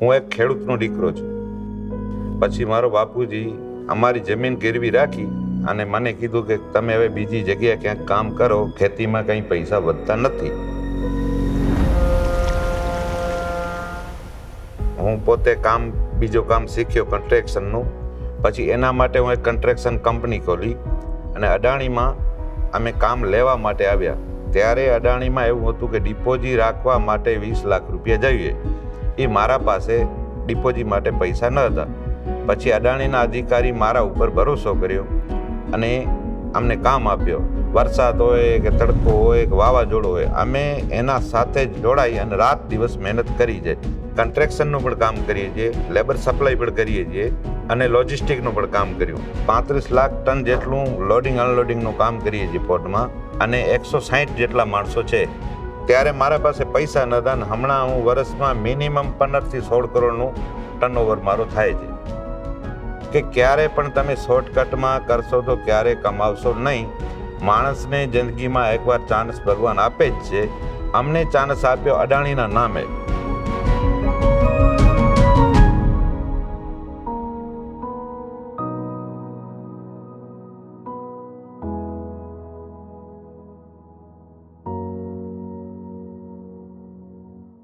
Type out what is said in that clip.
હું એક ખેડૂતનો દીકરો છું. પછી મારો બાપુજી અમારી જમીન ગીરવી રાખી અને મને કીધું કે તમે હવે બીજી જગ્યાએ ક્યાંક કામ કરો, ખેતીમાં કંઈ પૈસા વધતા નથી. હું પોતે બીજું કામ શીખ્યો કન્સ્ટ્રક્શનનું. પછી એના માટે હું એક કન્સ્ટ્રક્શન કંપની ખોલી અને અડાણીમાં અમે કામ લેવા માટે આવ્યા. ત્યારે અડાણીમાં એવું હતું કે ડિપોઝિટ રાખવા માટે 20 લાખ રૂપિયા જોઈએ. એ મારા પાસે ડિપોઝિટ માટે પૈસા ન હતા. પછી અડાણીના અધિકારી મારા ઉપર ભરોસો કર્યો અને અમને કામ આપ્યો. વરસાદ હોય કે તડકો હોય કે વાવાઝોડું હોય, અમે એના સાથે જ જોડાઈ અને રાત દિવસ મહેનત કરી છે. કન્સ્ટ્રક્શનનું પણ કામ કરીએ છીએ, લેબર સપ્લાય પણ કરીએ છીએ અને લોજિસ્ટિકનું પણ કામ કર્યું. 35 લાખ ટન જેટલું લોડિંગ અનલોડિંગનું કામ કરીએ છીએ પોર્ટમાં અને 160 જેટલા માણસો છે. ત્યારે મારા પાસે પૈસા ન હતા અને હમણાં હું વર્ષમાં મિનિમમ 15 થી 16 કરોડનું ટર્નઓવર મારો થાય છે. કે ક્યારે પણ તમે શોર્ટકટમાં કરશો તો ક્યારે કમાવશો નહીં. માણસને જિંદગીમાં એકવાર ચાન્સ ભગવાન આપે જ છે. અમને ચાન્સ આપ્યો અડાણીના નામે.